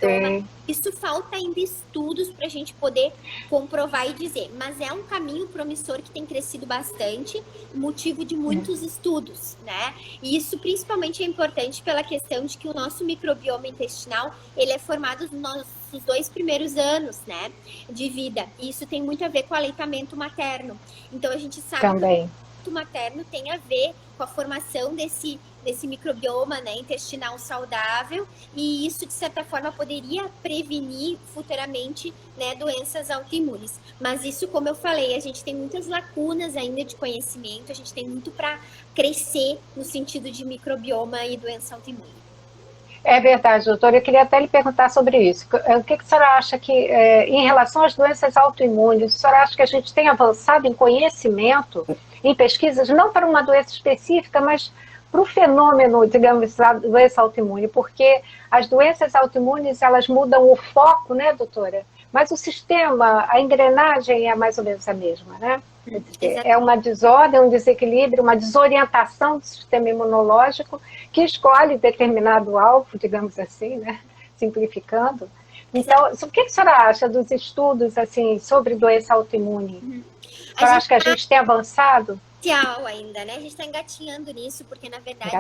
Sim. Isso falta ainda estudos para a gente poder comprovar e dizer, mas é um caminho promissor que tem crescido bastante, motivo de muitos estudos, né? E isso principalmente é importante pela questão de que o nosso microbioma intestinal, ele é formado nos nossos 2 primeiros anos, né, de vida. E isso tem muito a ver com o aleitamento materno. Então a gente sabe também que o materno tem a ver com a formação desse microbioma, né, intestinal saudável, e isso, de certa forma, poderia prevenir futuramente, né, doenças autoimunes. Mas isso, como eu falei, a gente tem muitas lacunas ainda de conhecimento, a gente tem muito para crescer no sentido de microbioma e doença autoimune. É verdade, doutora. Eu queria até lhe perguntar sobre isso. O que a senhora acha que, em relação às doenças autoimunes, a senhora acha que a gente tem avançado em conhecimento, em pesquisas, não para uma doença específica, mas para o fenômeno, digamos, da doença autoimune? Porque as doenças autoimunes, elas mudam o foco, né, doutora? Mas o sistema, a engrenagem é mais ou menos a mesma, né? É uma desordem, um desequilíbrio, uma desorientação do sistema imunológico que escolhe determinado alvo, digamos assim, né? Simplificando. Então, o que a senhora acha dos estudos assim, sobre doença autoimune? A senhora acha que a gente tem avançado? Ainda, né? A gente está engatinhando nisso, porque na verdade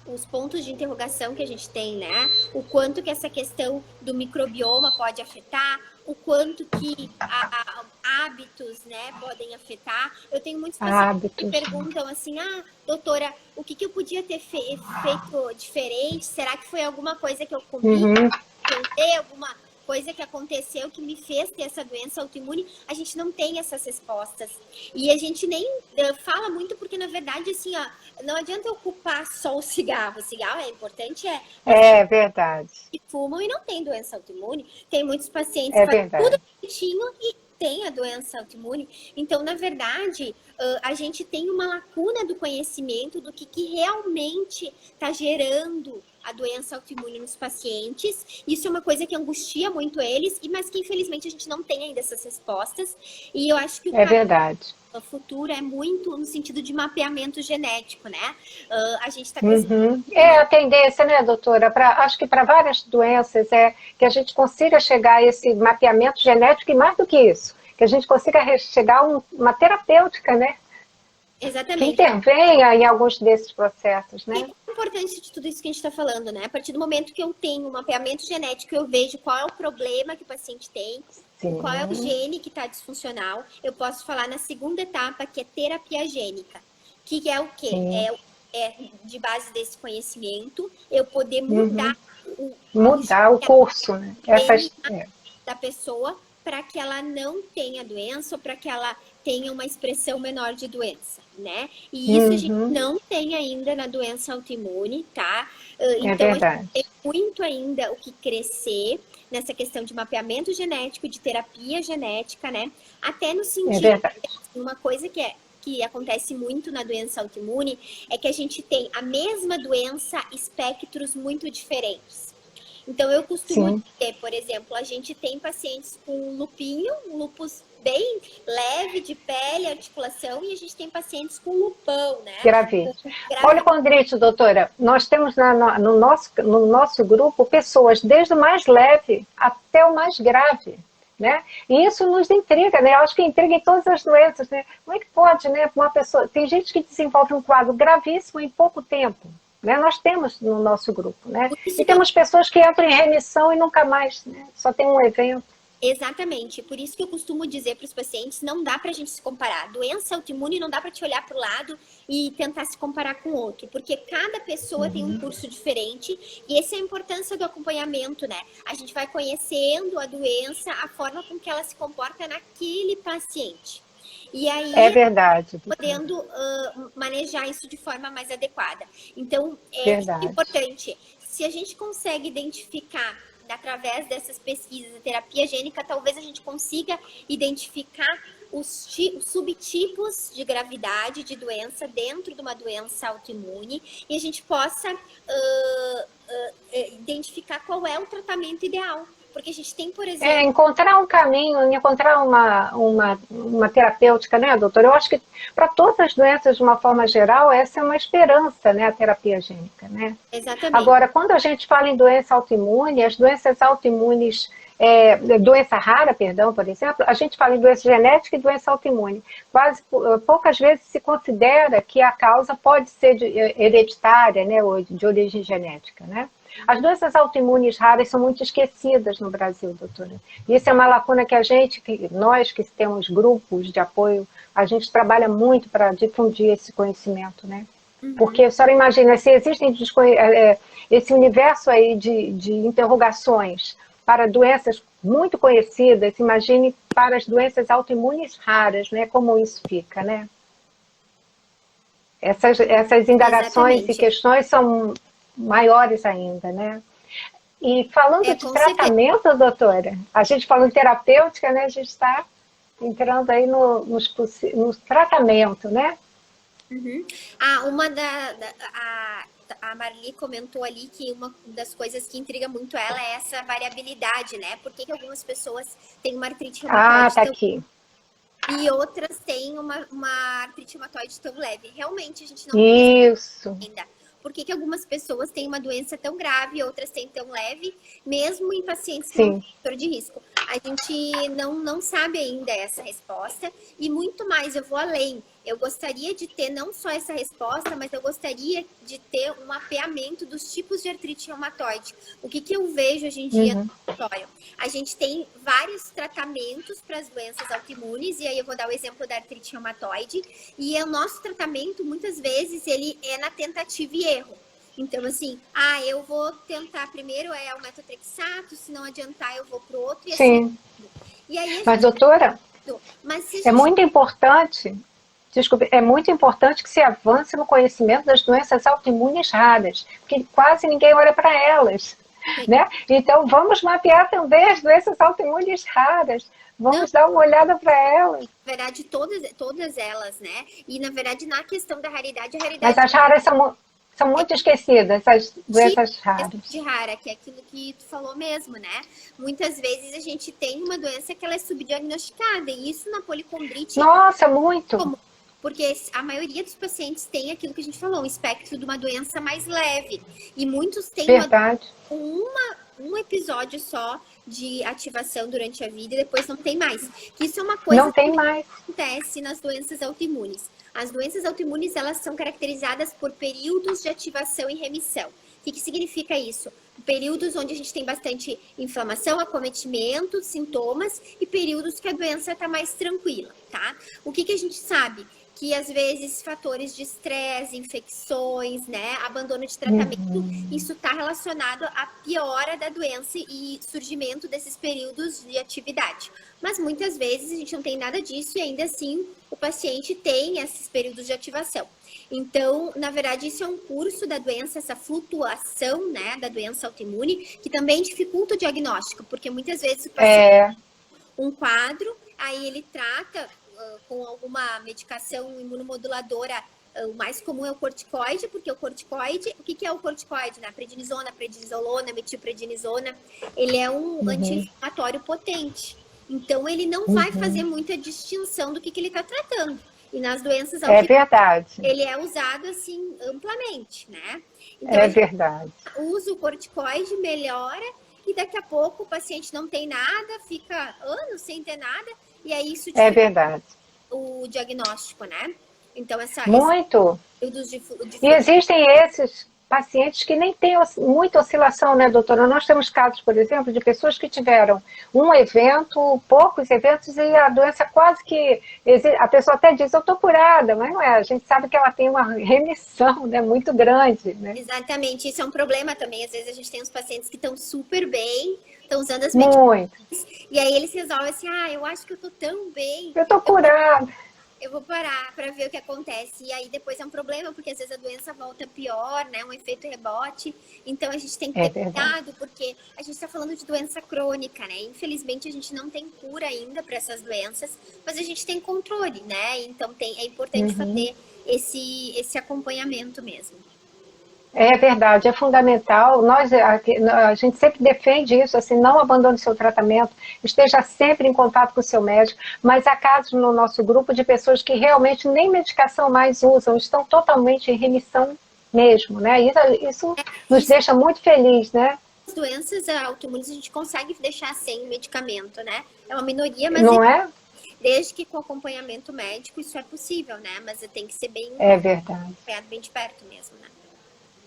os pontos de interrogação que a gente tem, né? O quanto que essa questão do microbioma pode afetar, o quanto que hábitos, né, podem afetar. Eu tenho muitos pacientes que perguntam assim, doutora, o que eu podia ter feito diferente? Será que foi alguma coisa que eu comi? Alguma coisa que aconteceu que me fez ter essa doença autoimune? A gente não tem essas respostas. E a gente nem fala muito porque, na verdade, assim, não adianta eu culpar só o cigarro. O cigarro é importante, é verdade. Que fumam e não tem doença autoimune. Tem muitos pacientes que fazem tudo direitinho e tem a doença autoimune. Então, na verdade, a gente tem uma lacuna do conhecimento do que realmente está gerando a doença autoimune nos pacientes. Isso é uma coisa que angustia muito eles, mas que infelizmente a gente não tem ainda essas respostas. E eu acho que o futuro é muito no sentido de mapeamento genético, né? A gente está É a tendência, né, doutora? Acho que para várias doenças é que a gente consiga chegar a esse mapeamento genético e mais do que isso, que a gente consiga chegar a uma terapêutica, né? Exatamente. Que intervenha em alguns desses processos, né? E a importância de tudo isso que a gente está falando, né? A partir do momento que eu tenho um mapeamento genético, eu vejo qual é o problema que o paciente tem, qual é o gene que está disfuncional, eu posso falar na segunda etapa, que é terapia gênica. Que é o quê? de base desse conhecimento, eu poder mudar o curso, né? Da pessoa para que ela não tenha doença ou para que ela tenha uma expressão menor de doença, né? E isso a gente não tem ainda na doença autoimune, tá? Então, a gente tem muito ainda o que crescer nessa questão de mapeamento genético, de terapia genética, né? Até no sentido, uma coisa que acontece muito na doença autoimune é que a gente tem a mesma doença, espectros muito diferentes. Então, eu costumo dizer, por exemplo, a gente tem pacientes com lupinho, lupus bem leve de pele, articulação, e a gente tem pacientes com lupão, né? Gravídeo. Policondrite, doutora, nós temos no nosso grupo pessoas desde o mais leve até o mais grave, né? E isso nos intriga, né? Eu acho que intriga em todas as doenças, né? Como é que pode, né? Uma pessoa... Tem gente que desenvolve um quadro gravíssimo em pouco tempo. Né? Nós temos no nosso grupo, né? E temos pessoas que entram em remissão e nunca mais, né? Só tem um evento. Exatamente, por isso que eu costumo dizer para os pacientes, não dá para a gente se comparar. Doença autoimune não dá para te olhar para o lado e tentar se comparar com outro, porque cada pessoa tem um curso diferente e essa é a importância do acompanhamento, né? A gente vai conhecendo a doença, a forma com que ela se comporta naquele paciente. E aí, é verdade. Podendo manejar isso de forma mais adequada. Então, é importante. Se a gente consegue identificar, através dessas pesquisas de terapia gênica, talvez a gente consiga identificar os subtipos de gravidade de doença dentro de uma doença autoimune e a gente possa identificar qual é o tratamento ideal. Porque a gente tem, por exemplo... encontrar um caminho, encontrar uma terapêutica, né, doutora? Eu acho que para todas as doenças, de uma forma geral, essa é uma esperança, né, a terapia gênica, né? Exatamente. Agora, quando a gente fala em doença autoimune, as doenças autoimunes, doença rara, perdão, por exemplo, a gente fala em doença genética e doença autoimune. Poucas vezes se considera que a causa pode ser hereditária, né, ou de origem genética, né? As doenças autoimunes raras são muito esquecidas no Brasil, doutora. E isso é uma lacuna que nós que temos grupos de apoio, a gente trabalha muito para difundir esse conhecimento, né? Porque a senhora imagina, se existem esse universo aí de interrogações para doenças muito conhecidas, imagine para as doenças autoimunes raras, né? Como isso fica, né? Essas indagações e questões são maiores ainda, né? E falando de tratamento, doutora, a gente falando em terapêutica, né? A gente está entrando aí no tratamento, né? A Marli comentou ali que uma das coisas que intriga muito ela é essa variabilidade, né? Por que algumas pessoas têm uma artrite reumatoide tá aqui. E outras têm uma artrite reumatoide tão leve? Realmente a gente não Isso. Ainda. Por que algumas pessoas têm uma doença tão grave e outras têm tão leve, mesmo em pacientes com fator de risco? A gente não sabe ainda essa resposta e muito mais, eu vou além. Eu gostaria de ter não só essa resposta, mas eu gostaria de ter um mapeamento dos tipos de artrite reumatoide. O que eu vejo hoje em dia no consultório? A gente tem vários tratamentos para as doenças autoimunes, e aí eu vou dar o exemplo da artrite reumatoide, e o nosso tratamento, muitas vezes, ele é na tentativa e erro. Então, assim, eu vou tentar primeiro o metotrexato, se não adiantar eu vou para o outro. E assim, e aí mas, doutora, é muito importante... Desculpe, é muito importante que se avance no conhecimento das doenças autoimunes raras, porque quase ninguém olha para elas, né? Então, vamos mapear também as doenças autoimunes raras, vamos dar uma olhada para elas. Na verdade, todas elas, né? E, na verdade, na questão da raridade, Mas as raras são muito esquecidas, as doenças raras. De rara, que é aquilo que tu falou mesmo, né? Muitas vezes a gente tem uma doença que ela é subdiagnosticada, e isso na policondrite... Nossa, muito! Porque a maioria dos pacientes tem aquilo que a gente falou, um espectro de uma doença mais leve. E muitos têm um episódio só de ativação durante a vida e depois não tem mais. Isso é uma coisa que acontece nas doenças autoimunes. As doenças autoimunes, elas são caracterizadas por períodos de ativação e remissão. O que significa isso? Períodos onde a gente tem bastante inflamação, acometimento, sintomas e períodos que a doença está mais tranquila, tá? O que a gente sabe? que às vezes fatores de estresse, infecções, né, abandono de tratamento, isso está relacionado à piora da doença e surgimento desses períodos de atividade. Mas muitas vezes a gente não tem nada disso e ainda assim o paciente tem esses períodos de ativação. Então, na verdade, isso é um curso da doença, essa flutuação, né, da doença autoimune, que também dificulta o diagnóstico, porque muitas vezes o paciente um quadro, aí ele trata com alguma medicação imunomoduladora. O mais comum é o corticoide, porque o corticoide, o que é o corticoide? Né? Prednisona, prednisolona, metilprednisona, ele é um anti-inflamatório potente. Então, ele não vai fazer muita distinção do que ele está tratando. E nas doenças verdade. Ele é usado assim amplamente, né? Então, verdade. Usa o corticoide, melhora, e daqui a pouco o paciente não tem nada, fica anos sem ter nada, e aí isso verdade. O diagnóstico, né? Então, muito. E existem esses pacientes que nem têm muita oscilação, né, doutora? Nós temos casos, por exemplo, de pessoas que tiveram um evento, poucos eventos, e a doença quase que... A pessoa até diz, eu estou curada, mas não é. A gente sabe que ela tem uma remissão, né, muito grande, né? Exatamente. Isso é um problema também. Às vezes a gente tem uns pacientes que estão super bem, estão usando as medicações, e aí eles resolvem assim, eu acho que eu estou tão bem. Eu estou curada. Eu vou parar para ver o que acontece. E aí depois é um problema, porque às vezes a doença volta pior, né? Um efeito rebote. Então a gente tem que ter cuidado, porque a gente está falando de doença crônica, né? Infelizmente a gente não tem cura ainda para essas doenças, mas a gente tem controle, né? Então é importante fazer esse acompanhamento mesmo. É verdade, é fundamental. A gente sempre defende isso, assim, não abandone seu tratamento, esteja sempre em contato com o seu médico, mas há casos no nosso grupo de pessoas que realmente nem medicação mais usam, estão totalmente em remissão mesmo, né? Isso nos deixa muito felizes, né? As doenças autoimunes a gente consegue deixar sem medicamento, né? É uma minoria, mas... Não é? Desde que com acompanhamento médico isso é possível, né? Mas tem que ser bem... É verdade. Bem de perto mesmo, né?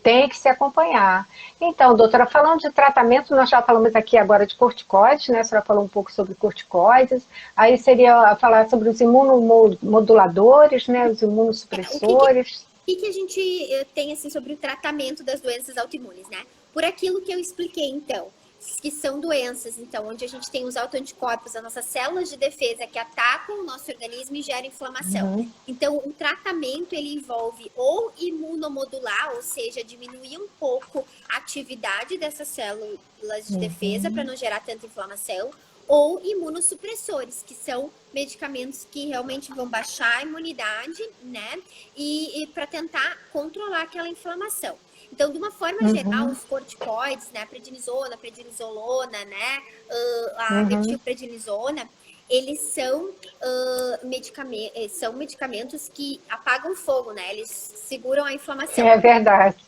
Tem que se acompanhar. Então, doutora, falando de tratamento, nós já falamos aqui agora de corticoides, né? A senhora falou um pouco sobre corticoides. Aí seria falar sobre os imunomoduladores, né? Os imunossupressores. O que a gente tem assim, sobre o tratamento das doenças autoimunes, né? Por aquilo que eu expliquei, então, que são doenças, então, onde a gente tem os autoanticorpos, as nossas células de defesa que atacam o nosso organismo e geram inflamação. Então, o tratamento, ele envolve ou imunomodular, ou seja, diminuir um pouco a atividade dessas células de defesa para não gerar tanta inflamação, ou imunossupressores, que são medicamentos que realmente vão baixar a imunidade, né? E para tentar controlar aquela inflamação. Então, de uma forma geral, os corticoides, né, a prednisona, a prednisolona, né, a metilprednisona, eles são, medicamentos que apagam fogo, né, eles seguram a inflamação. É verdade.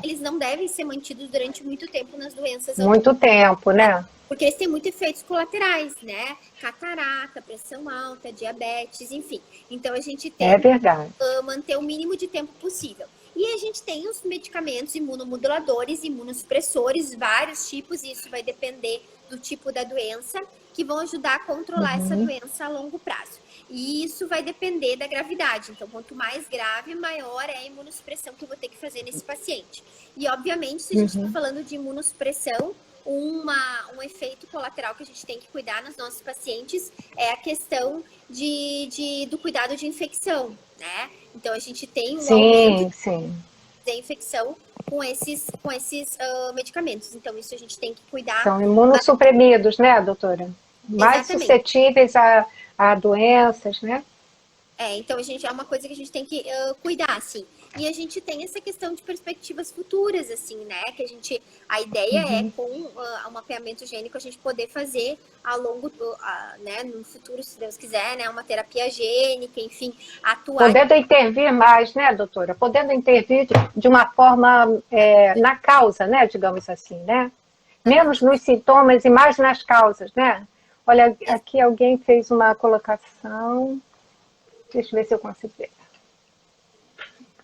Eles não devem ser mantidos durante muito tempo nas doenças. Muito tempo, né? Porque eles têm muitos efeitos colaterais, né? Catarata, pressão alta, diabetes, enfim. Então, a gente tem que manter o mínimo de tempo possível. E a gente tem os medicamentos imunomoduladores, imunossupressores, vários tipos, e isso vai depender do tipo da doença, que vão ajudar a controlar essa doença a longo prazo. E isso vai depender da gravidade. Então, quanto mais grave, maior é a imunossupressão que eu vou ter que fazer nesse paciente. E, obviamente, se a gente está falando de imunossupressão, um efeito colateral que a gente tem que cuidar nos nossos pacientes é a questão do cuidado de infecção, né? Então, a gente tem um aumento da infecção com esses medicamentos. Então, isso a gente tem que cuidar. São imunossuprimidos, né, doutora? Mais suscetíveis a doenças, né? Então é uma coisa que a gente tem que cuidar, assim. E a gente tem essa questão de perspectivas futuras, assim, né? Que a ideia é, com o mapeamento gênico, a gente poder fazer ao longo né, no futuro, se Deus quiser, né? Uma terapia gênica, enfim, atuar. Podendo intervir mais, né, doutora? Podendo intervir de uma forma na causa, né? Digamos assim, né? Menos nos sintomas e mais nas causas, né? Olha, aqui alguém fez uma colocação. Deixa eu ver se eu consigo ver.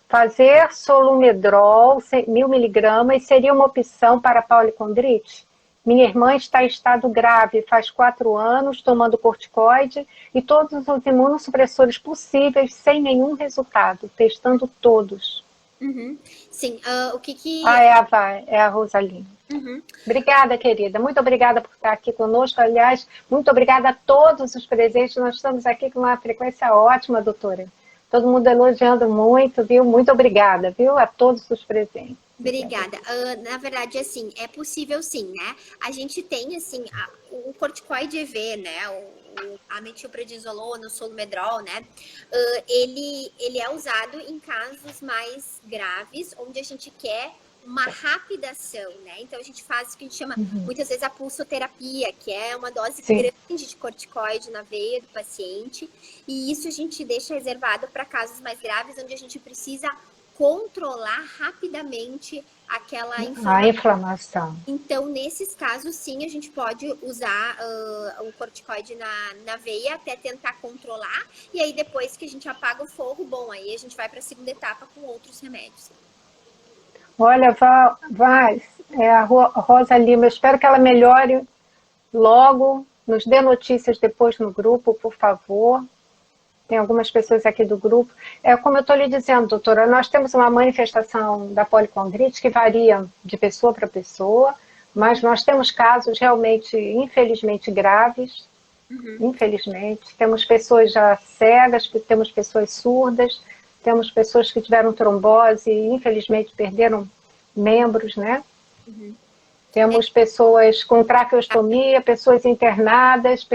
Fazer solumedrol 1000 miligramas seria uma opção para policondrite? Minha irmã está em estado grave, faz 4 anos, tomando corticoide e todos os imunossupressores possíveis, sem nenhum resultado, testando todos. Uhum. Sim, o que... É a Rosaline. Uhum. Obrigada, querida. Muito obrigada por estar aqui conosco. Aliás, muito obrigada a todos os presentes. Nós estamos aqui com uma frequência ótima, doutora. Todo mundo elogiando muito, viu? Muito obrigada, viu? A todos os presentes. Obrigada. Na verdade, assim, é possível sim, né? A gente tem, assim, o corticoide EV, né? A metilprednisolona, o solumedrol, né? Ele é usado em casos mais graves, onde a gente quer uma rápida ação, né? Então, a gente faz o que a gente chama, muitas vezes, a pulsoterapia, que é uma dose grande de corticoide na veia do paciente. E isso a gente deixa reservado para casos mais graves, onde a gente precisa controlar rapidamente aquela inflamação. Então, nesses casos, sim, a gente pode usar o corticoide na veia até tentar controlar. E aí, depois que a gente apaga o fogo, bom, aí a gente vai para a segunda etapa com outros remédios. Olha, a Rosa Lima, eu espero que ela melhore logo. Nos dê notícias depois no grupo, por favor. Tem algumas pessoas aqui do grupo. Como eu estou lhe dizendo, doutora, nós temos uma manifestação da policondrite que varia de pessoa para pessoa, mas nós temos casos realmente, infelizmente, graves. Infelizmente. Temos pessoas já cegas, temos pessoas surdas, temos pessoas que tiveram trombose e, infelizmente, perderam membros, né? Temos pessoas com traqueostomia, pessoas internadas,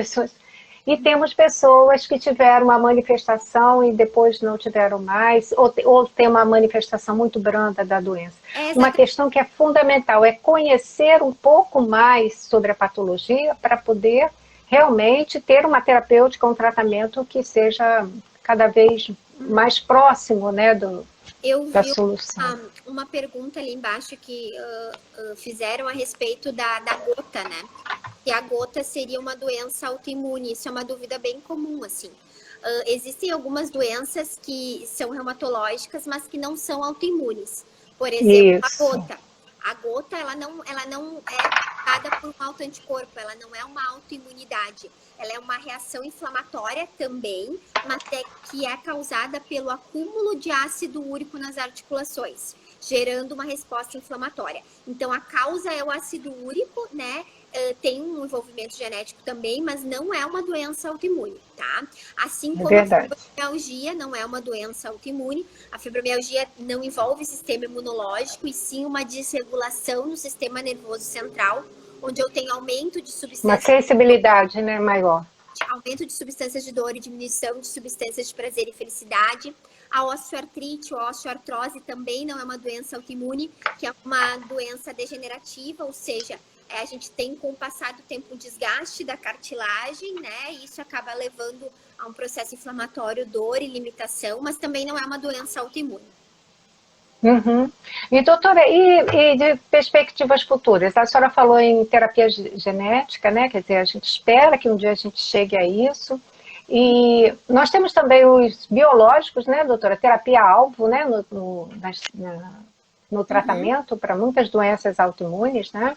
E temos pessoas que tiveram uma manifestação e depois não tiveram mais, ou tem uma manifestação muito branda da doença. Uma questão que é fundamental é conhecer um pouco mais sobre a patologia para poder realmente ter uma terapêutica, um tratamento que seja cada vez mais próximo, né, da solução. Eu vi uma pergunta ali embaixo que fizeram a respeito da gota, né? Que a gota seria uma doença autoimune. Isso é uma dúvida bem comum, assim. Existem algumas doenças que são reumatológicas, mas que não são autoimunes. Por exemplo, a gota. A gota, ela não é causada por um autoanticorpo, ela não é uma autoimunidade. Ela é uma reação inflamatória também, mas que é causada pelo acúmulo de ácido úrico nas articulações, gerando uma resposta inflamatória. Então, a causa é o ácido úrico, né? Tem um envolvimento genético também, mas não é uma doença autoimune, tá? Assim como a fibromialgia não é uma doença autoimune, a fibromialgia não envolve sistema imunológico, e sim uma desregulação no sistema nervoso central, onde eu tenho aumento de substâncias... Uma sensibilidade, né, maior. Aumento de substâncias de dor e diminuição de substâncias de prazer e felicidade. A osteoartrite ou a osteoartrose também não é uma doença autoimune, que é uma doença degenerativa, ou seja, a gente tem, com o passar do tempo, um desgaste da cartilagem, né? E isso acaba levando a um processo inflamatório, dor e limitação, mas também não é uma doença autoimune. E, doutora, e de perspectivas futuras? A senhora falou em terapia genética, né? Quer dizer, a gente espera que um dia a gente chegue a isso. E nós temos também os biológicos, né, doutora? Terapia-alvo, né? No tratamento para muitas doenças autoimunes, né?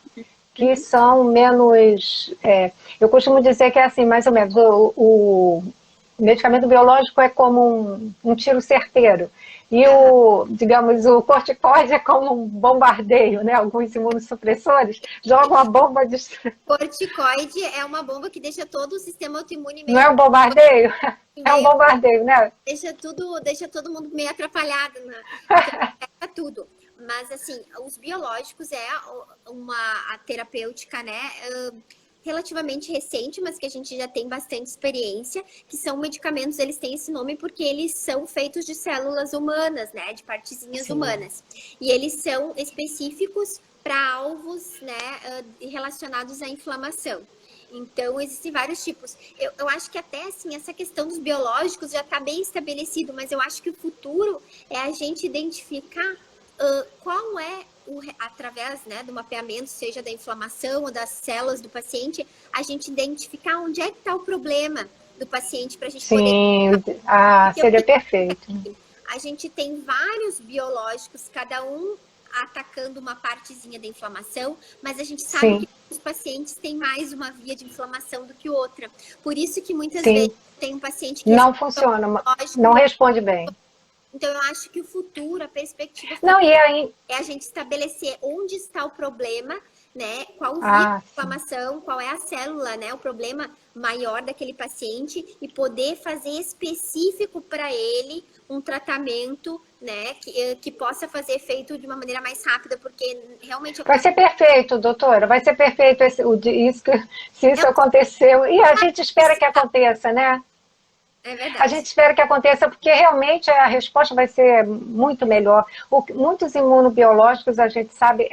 Que são menos... eu costumo dizer que é assim, mais ou menos, o medicamento biológico é como um tiro certeiro. E o corticoide é como um bombardeio, né? Alguns imunossupressores jogam a bomba de... Corticoide é uma bomba que deixa todo o sistema autoimune meio... Não é um bombardeio? É um bombardeio, né? Deixa todo mundo meio atrapalhado, né? Então, tudo. Mas, assim, os biológicos a terapêutica, né, relativamente recente, mas que a gente já tem bastante experiência, que são medicamentos, eles têm esse nome porque eles são feitos de células humanas, né, de partezinhas humanas. E eles são específicos para alvos, né, relacionados à inflamação. Então, existem vários tipos. Eu acho que até, assim, essa questão dos biológicos já está bem estabelecido, mas eu acho que o futuro é a gente identificar qual é, através, né, do mapeamento, seja da inflamação ou das células do paciente, a gente identificar onde é que está o problema do paciente para a gente poder... seria perfeito. A gente tem vários biológicos, cada um atacando uma partezinha da inflamação, mas a gente sabe que os pacientes têm mais uma via de inflamação do que outra. Por isso que muitas Sim. vezes tem um paciente que não funciona, não responde bem. Então, eu acho que o futuro, a perspectiva não, e aí... é a gente estabelecer onde está o problema, né? Qual via de inflamação, qual é a célula, né? O problema maior daquele paciente e poder fazer específico para ele um tratamento, né? Que possa fazer efeito de uma maneira mais rápida, porque realmente... Vai ser perfeito, doutora, vai ser perfeito se isso aconteceu. E a gente espera que aconteça, né? É verdade. A gente espera que aconteça, porque realmente a resposta vai ser muito melhor. Muitos imunobiológicos, a gente sabe,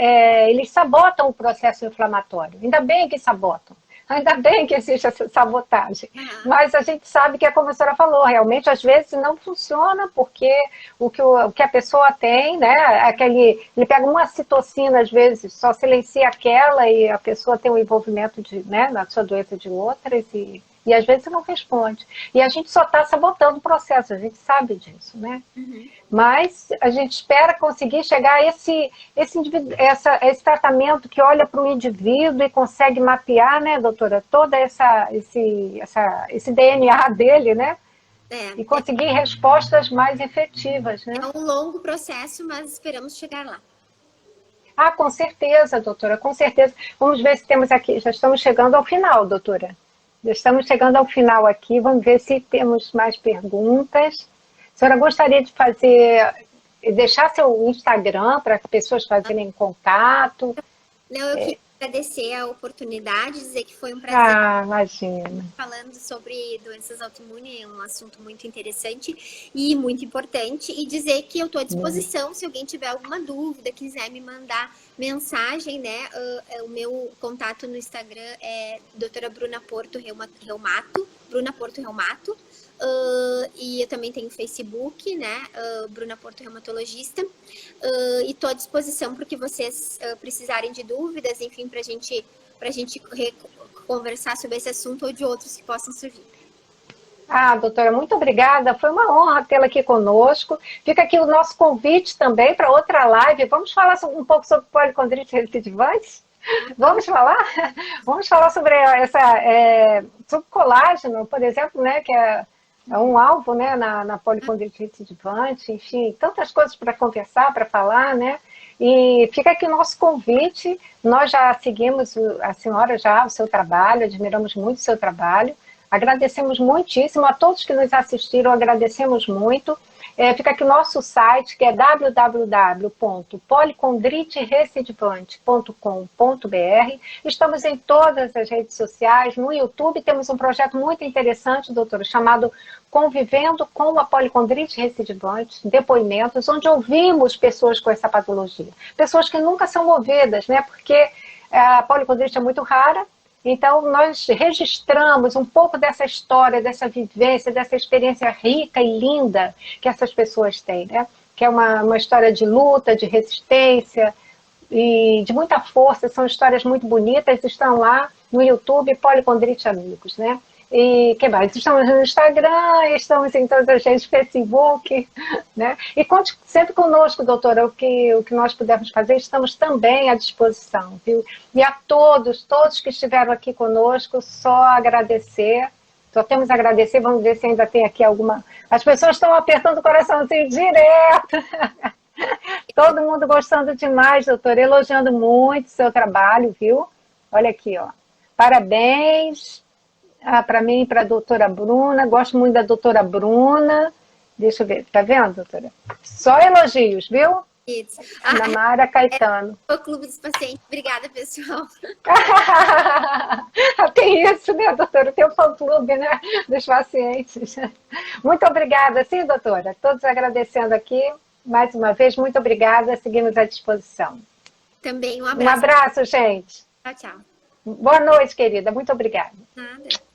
eles sabotam o processo inflamatório. Ainda bem que sabotam. Ainda bem que existe essa sabotagem. Mas a gente sabe que, como a senhora falou, realmente, às vezes não funciona, porque o que a pessoa tem, né, ele pega uma citocina, às vezes, só silencia aquela e a pessoa tem um envolvimento na sua doença de outras e às vezes não responde. E a gente só está sabotando o processo, a gente sabe disso, né? Uhum. Mas a gente espera conseguir chegar a esse tratamento que olha para o indivíduo e consegue mapear, né, doutora, todo esse DNA dele, né? E conseguir respostas mais efetivas, né? É um longo processo, mas esperamos chegar lá. Ah, com certeza, doutora, com certeza. Vamos ver se temos aqui, já estamos chegando ao final, doutora. Já estamos chegando ao final aqui, vamos ver se temos mais perguntas. A senhora gostaria de deixar seu Instagram para as pessoas fazerem contato? Não, eu queria agradecer a oportunidade, dizer que foi um prazer. Ah, imagina. Falando sobre doenças autoimunes, é um assunto muito interessante e muito importante. E dizer que eu estou à disposição, se alguém tiver alguma dúvida, quiser me mandar mensagem, né? O meu contato no Instagram é doutora Bruna Porto Reumato, Bruna Porto Reumato. E eu também tenho Facebook, né? Bruna Porto Reumatologista. E estou à disposição para que vocês precisarem de dúvidas, enfim, para a gente conversar sobre esse assunto ou de outros que possam surgir. Ah, doutora, muito obrigada. Foi uma honra tê-la aqui conosco. Fica aqui o nosso convite também para outra live. Vamos falar um pouco sobre policondrite recidivante? Vamos falar? Vamos falar sobre sobre colágeno, por exemplo, né, que é um alvo, né, na policondrite recidivante, enfim, tantas coisas para conversar, para falar, né? E fica aqui o nosso convite. Nós já seguimos a senhora, o seu trabalho, admiramos muito o seu trabalho. Agradecemos muitíssimo a todos que nos assistiram, agradecemos muito. Fica aqui o nosso site, que é www.policondriterecidivante.com.br. Estamos em todas as redes sociais, no YouTube temos um projeto muito interessante, doutora, chamado Convivendo com a Policondrite Recidivante, depoimentos, onde ouvimos pessoas com essa patologia. Pessoas que nunca são ouvidas, né? Porque a policondrite é muito rara. Então, nós registramos um pouco dessa história, dessa vivência, dessa experiência rica e linda que essas pessoas têm, né? Que é uma história de luta, de resistência e de muita força. São histórias muito bonitas, estão lá no YouTube, Policondrite Amigos, né? E que mais? Estamos no Instagram, estamos em todas as redes, Facebook, né? E conte sempre conosco, doutora, o que nós pudermos fazer, estamos também à disposição, viu? E a todos que estiveram aqui conosco, só agradecer, só temos a agradecer, vamos ver se ainda tem aqui alguma... As pessoas estão apertando o coraçãozinho direto. Todo mundo gostando demais, doutora, elogiando muito o seu trabalho, viu? Olha aqui, ó. Parabéns. Para mim e para a doutora Bruna, gosto muito da doutora Bruna. Deixa eu ver, tá vendo, doutora? Só elogios, viu? Isso. Ana Mara Caetano. O Clube dos Pacientes. Obrigada, pessoal. Tem isso, né, doutora? Tem o fã-clube, né, dos pacientes. Muito obrigada, sim, doutora. Todos agradecendo aqui. Mais uma vez, muito obrigada. Seguimos à disposição. Também um abraço. Um abraço, gente. Tchau, tchau. Boa noite, querida. Muito obrigada. Nada.